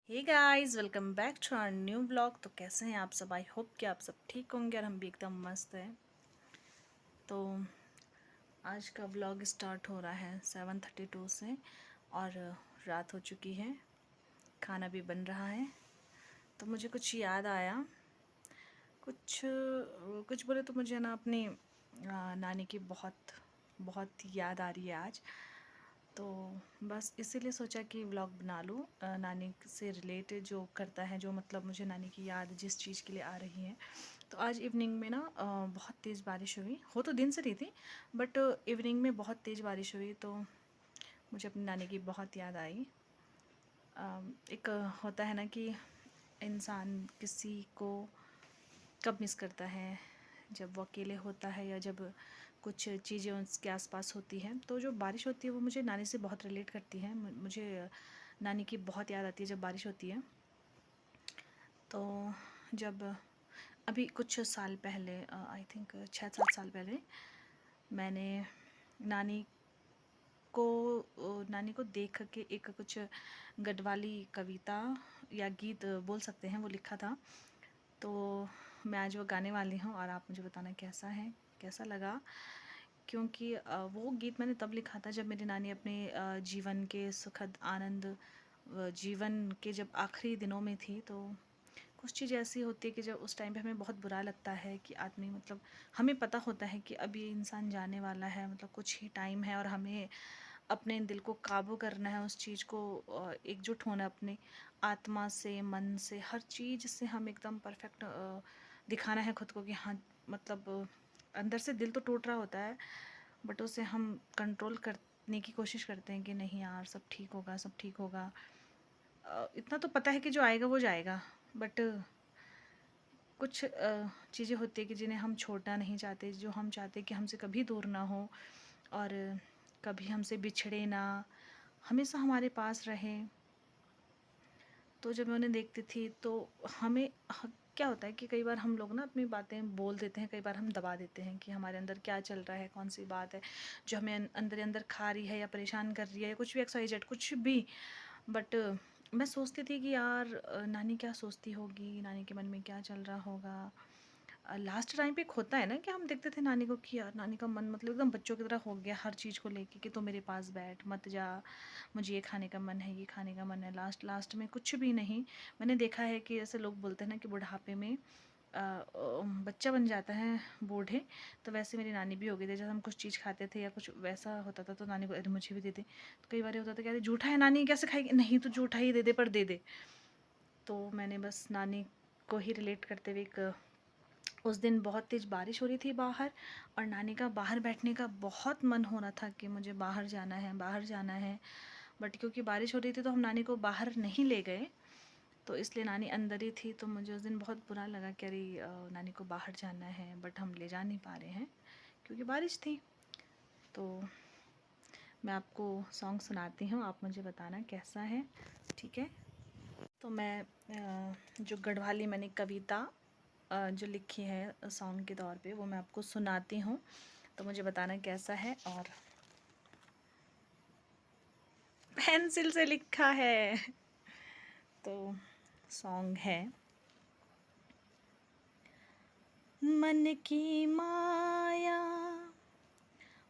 Hey guys, welcome back to our new blog. तो कैसे हैं आप सब? आई होप कि आप सब ठीक होंगे और हम भी एकदम मस्त हैं। तो आज का ब्लॉग स्टार्ट हो रहा है 7:32 से और रात हो चुकी है। खाना भी बन रहा है। तो मुझे कुछ याद आया, कुछ कुछ बोले तो मुझे ना अपनी नानी की बहुत बहुत याद आ रही है आज। तो बस इसीलिए सोचा कि व्लॉग बना लूँ, नानी से रिलेटेड जो करता है, जो मतलब मुझे नानी की याद जिस चीज़ के लिए आ रही है। तो आज इवनिंग में ना बहुत तेज़ बारिश हुई, हो तो दिन से रही थी बट इवनिंग में बहुत तेज़ बारिश हुई तो मुझे अपनी नानी की बहुत याद आई। एक होता है ना कि इंसान किसी को कब मिस करता है, जब वो अकेले होता है या जब कुछ चीज़ें उसके आसपास होती हैं। तो जो बारिश होती है वो मुझे नानी से बहुत रिलेट करती है। मुझे नानी की बहुत याद आती है जब बारिश होती है। तो जब अभी कुछ साल पहले, आई थिंक 6-7 साल पहले, मैंने नानी नानी को देख के एक कुछ गढ़वाली कविता या गीत बोल सकते हैं वो लिखा था। तो मैं आज वो गाने वाली हूँ और आप मुझे बताना कैसा है, कैसा लगा। क्योंकि वो गीत मैंने तब लिखा था जब मेरी नानी अपने जीवन के सुखद आनंद, जीवन के जब आखिरी दिनों में थी। तो कुछ चीज़ ऐसी होती है कि जब उस टाइम पे हमें बहुत बुरा लगता है कि आदमी, मतलब हमें पता होता है कि अब ये इंसान जाने वाला है, मतलब कुछ ही टाइम है और हमें अपने दिल को काबू करना है, उस चीज़ को एकजुट होना, अपने आत्मा से, मन से, हर चीज़ से हम एकदम परफेक्ट दिखाना है खुद को कि हाँ, मतलब अंदर से दिल तो टूट रहा होता है बट उसे हम कंट्रोल करने की कोशिश करते हैं कि नहीं यार, सब ठीक होगा, सब ठीक होगा। इतना तो पता है कि जो आएगा वो जाएगा, बट कुछ चीज़ें होती है कि जिन्हें हम छोड़ना नहीं चाहते, जो हम चाहते कि हमसे कभी दूर ना हो और कभी हमसे बिछड़े ना, हमेशा हमारे पास रहे। तो जब मैं उन्हें देखती थी तो हमें क्या होता है कि कई बार हम लोग ना अपनी बातें बोल देते हैं, कई बार हम दबा देते हैं कि हमारे अंदर क्या चल रहा है, कौन सी बात है जो हमें अंदर ही अंदर खा रही है या परेशान कर रही है या कुछ भी, XYZ कुछ भी। बट मैं सोचती थी कि यार नानी क्या सोचती होगी, नानी के मन में क्या चल रहा होगा। लास्ट टाइम पे एक होता है ना कि हम देखते थे नानी को कि यार नानी का मन मतलब एकदम बच्चों की तरह हो गया हर चीज़ को लेके कि तो मेरे पास बैठ मत जा, मुझे ये खाने का मन है, ये खाने का मन है। लास्ट लास्ट में कुछ भी नहीं। मैंने देखा है कि ऐसे लोग बोलते हैं ना कि बुढ़ापे में बच्चा बन जाता है बूढ़े, तो वैसे मेरी नानी भी हो गई थी। जब हम कुछ चीज़ खाते थे या कुछ वैसा होता था तो नानी को अरे मुझे भी दे दे। तो कई बार ये होता था कि अरे जूठा है नानी कैसे खाएगी, नहीं तो जूठा ही दे दे पर दे दे। तो मैंने बस नानी को ही रिलेट करते हुए एक, उस दिन बहुत तेज़ बारिश हो रही थी बाहर और नानी का बाहर बैठने का बहुत मन हो रहा था कि मुझे बाहर जाना है, बाहर जाना है। बट क्योंकि बारिश हो रही थी तो हम नानी को बाहर नहीं ले गए, तो इसलिए नानी अंदर ही थी। तो मुझे उस दिन बहुत बुरा लगा कि अरे नानी को बाहर जाना है बट हम ले जा नहीं पा रहे हैं क्योंकि बारिश थी। तो मैं आपको सॉन्ग सुनाती हूँ, आप मुझे बताना कैसा है, ठीक है? तो मैं जो गढ़वाली मैंने कविता जो लिखी है सॉन्ग के तौर पे वो मैं आपको सुनाती हूँ, तो मुझे बताना कैसा है। और पेंसिल से लिखा है। तो सॉन्ग है, मन की माया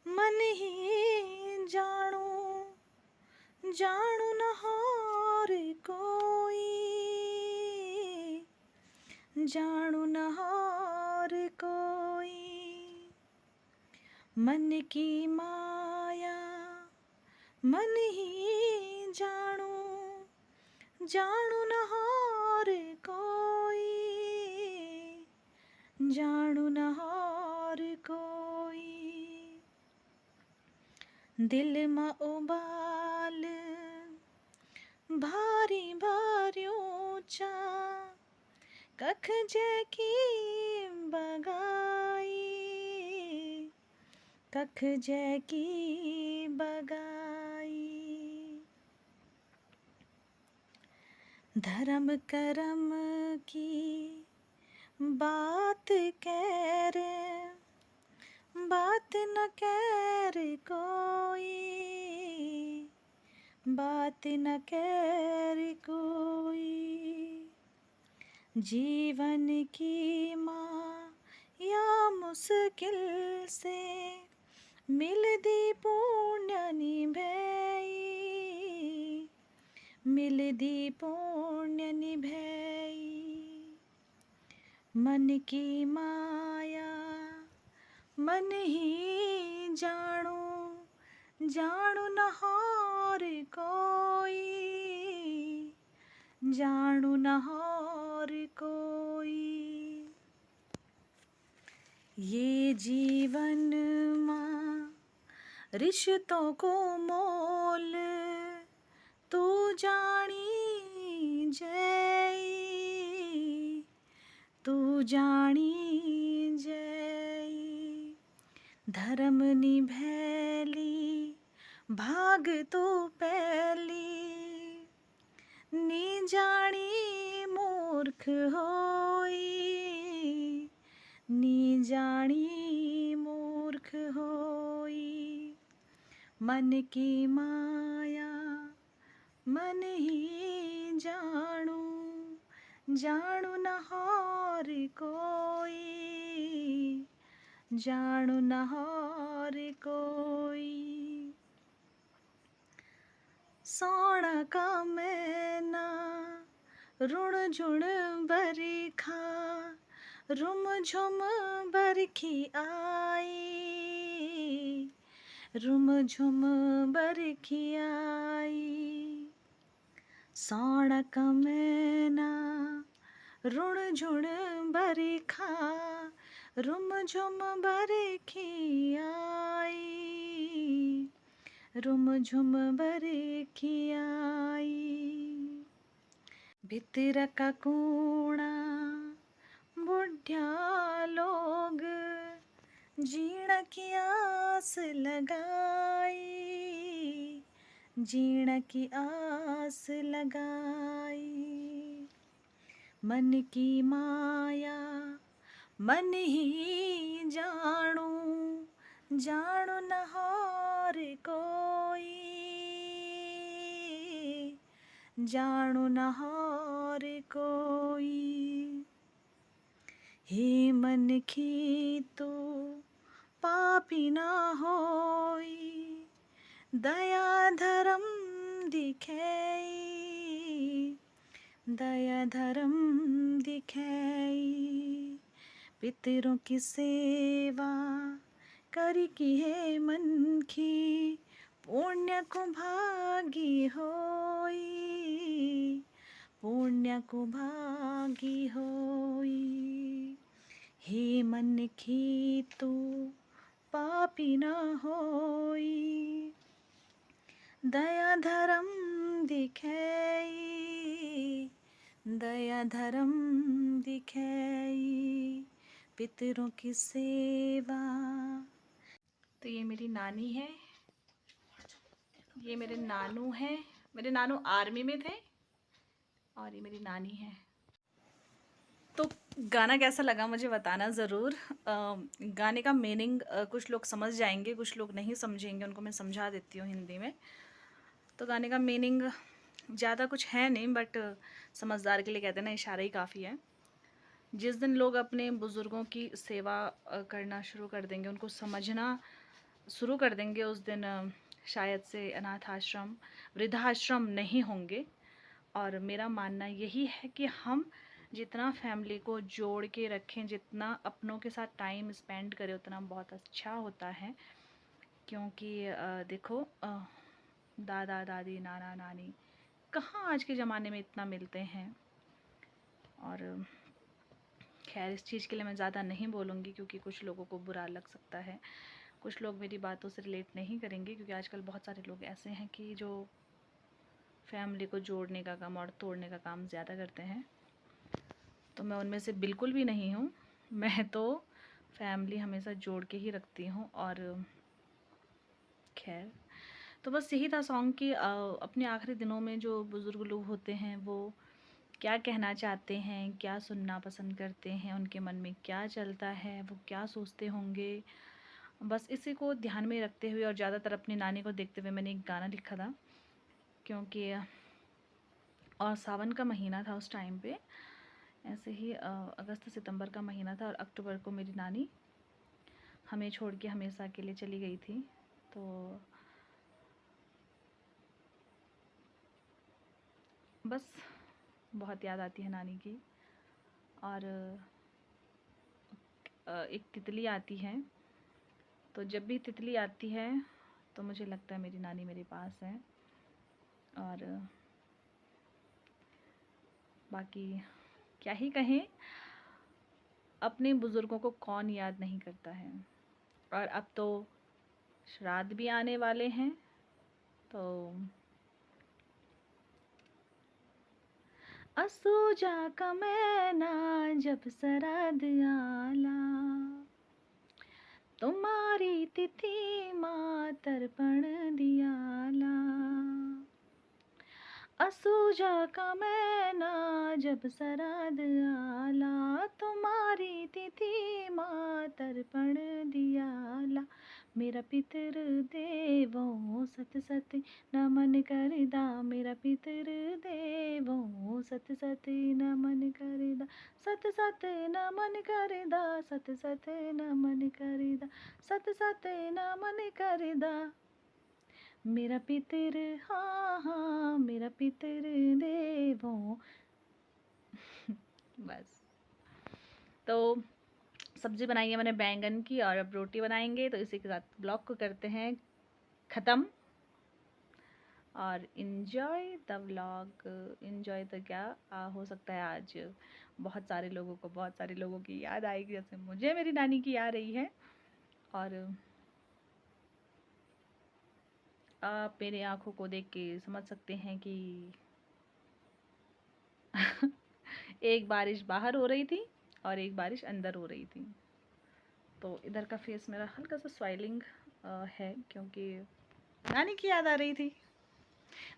मन ही जाणू, जाणू न और कोई, जाणू न और कोई। मन की माया मन ही जाणू, जाणू न और कोई, जाणू न और कोई। दिल में उबाल भारी भारी ऊंचा, कख जैकी बगाई, कख जैकी बगाई। धर्म करम की बात कर, बात न कर कोई, बात न कर कोई। जीवन की माँ या मुश्किल से मिलदी पुण्य निभैई, मिलदी पुण्य निभैई। मन की माया मन ही जाणू, जाणू न और कोई, जाणू न और कोई। ये जीवन माँ रिश्तों को मोल तू जानी जय, तू जानी जय। धर्म निभैली भाग तो पैली, नी जानी मूर्ख होई, नी जानी मूर्ख होई। मन की माया मन ही जाणू, जाणू न और कोई, जाणू न और कोई। सोना का मैना रुण झुण बरखा, रुम झुम बरखी आई, रुम झुम बरखी आई। सोना का मैना रुण झुण बरखा, रुम झुम बरखी आई, रुम झुम बरखी आई। भितर का कूणा बुढ़िया लोग जीण की आस लगाई, जीण की आस लगाई। मन की माया मन ही जाणू, जाणू न और कोई, जाणू न और कोई। हे मन की तू पापी न होई, दया धर्म दिखेई, दया धर्म दिखेई। पितरों की सेवा करी की है मन की, पुण्य को भागी होई, पुण्य को भागी होई। हे मन की तू पापी न होई, दया धर्म दिखेई, दया धर्म दिखेई। पितरों की सेवा। तो ये मेरी नानी है, ये मेरे नानू हैं। मेरे नानू आर्मी में थे और ये मेरी नानी है। तो गाना कैसा लगा मुझे बताना ज़रूर। गाने का मीनिंग कुछ लोग समझ जाएंगे, कुछ लोग नहीं समझेंगे, उनको मैं समझा देती हूँ हिंदी में। तो गाने का मीनिंग ज़्यादा कुछ है नहीं, बट समझदार के लिए कहते हैं ना, इशारा ही काफ़ी है। जिस दिन लोग अपने बुज़ुर्गों की सेवा करना शुरू कर देंगे, उनको समझना शुरू कर देंगे, उस दिन शायद से अनाथ आश्रम, वृद्धाश्रम नहीं होंगे। और मेरा मानना यही है कि हम जितना फैमिली को जोड़ के रखें, जितना अपनों के साथ टाइम स्पेंड करें, उतना बहुत अच्छा होता है। क्योंकि देखो, दादा दादी नाना नानी कहाँ आज के ज़माने में इतना मिलते हैं। और खैर, इस चीज़ के लिए मैं ज़्यादा नहीं बोलूँगी क्योंकि कुछ लोगों को बुरा लग सकता है, कुछ लोग मेरी बातों से रिलेट नहीं करेंगे, क्योंकि आजकल बहुत सारे लोग ऐसे हैं कि जो फैमिली को जोड़ने का काम और तोड़ने का काम ज़्यादा करते हैं। तो मैं उनमें से बिल्कुल भी नहीं हूँ। मैं तो फैमिली हमेशा जोड़ के ही रखती हूँ। और खैर, तो बस यही था सॉन्ग कि अपने आखिरी दिनों में जो बुज़ुर्ग लोग होते हैं वो क्या कहना चाहते हैं, क्या सुनना पसंद करते हैं, उनके मन में क्या चलता है, वो क्या सोचते होंगे। बस इसी को ध्यान में रखते हुए और ज़्यादातर अपनी नानी को देखते हुए मैंने एक गाना लिखा था। क्योंकि और सावन का महीना था उस टाइम पे, ऐसे ही अगस्त सितंबर का महीना था और अक्टूबर को मेरी नानी हमें छोड़ के हमेशा के लिए चली गई थी। तो बस बहुत याद आती है नानी की। और एक तितली आती है, तो जब भी तितली आती है तो मुझे लगता है मेरी नानी मेरे पास है। और बाकी क्या ही कहें, अपने बुज़ुर्गों को कौन याद नहीं करता है। और अब तो श्राद्ध भी आने वाले हैं, तो असोजा का मैना जब श्राद्ध आला, तुम्हारी तिथि माँ तर्पण दियाला। असोजा का मैना जब श्राद्ध आला, तुम्हारी तिथि माँ तर्पण दियाला। मेरा पितर देवों सत सत नमन करदा, मेरा पितर देवों सत सत नमन करदा, सत सत नमन करदा, सत सत नमन करदा, सत सत नमन करदा। मेरा पितर, हाँ हाँ मेरा पितर देवों। बस। तो सब्ज़ी बनाई है मैंने बैंगन की, और अब रोटी बनाएंगे, तो इसी के साथ ब्लॉग को करते हैं ख़त्म। और इन्जॉय द व्लॉग। इन्जॉय तो क्या हो सकता है, आज बहुत सारे लोगों की याद आएगी, जैसे मुझे मेरी नानी की याद रही है। और आप मेरे आँखों को देख के समझ सकते हैं कि एक बारिश बाहर हो रही थी और एक बारिश अंदर हो रही थी। तो इधर का फेस मेरा हल्का सा स्वाइलिंग है, क्योंकि नानी की याद आ रही थी।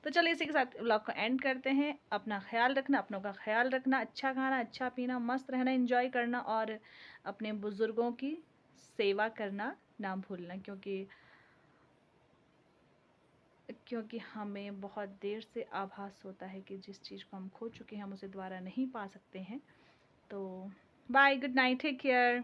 तो चलो इसी के साथ व्लॉग को एंड करते हैं। अपना ख्याल रखना, अपनों का ख्याल रखना, अच्छा खाना, अच्छा पीना, मस्त रहना, एंजॉय करना, और अपने बुज़ुर्गों की सेवा करना ना भूलना, क्योंकि हमें बहुत देर से आभास होता है कि जिस चीज़ को हम खो चुके हैं हम उसे दोबारा नहीं पा सकते हैं। तो bye, good night, take care.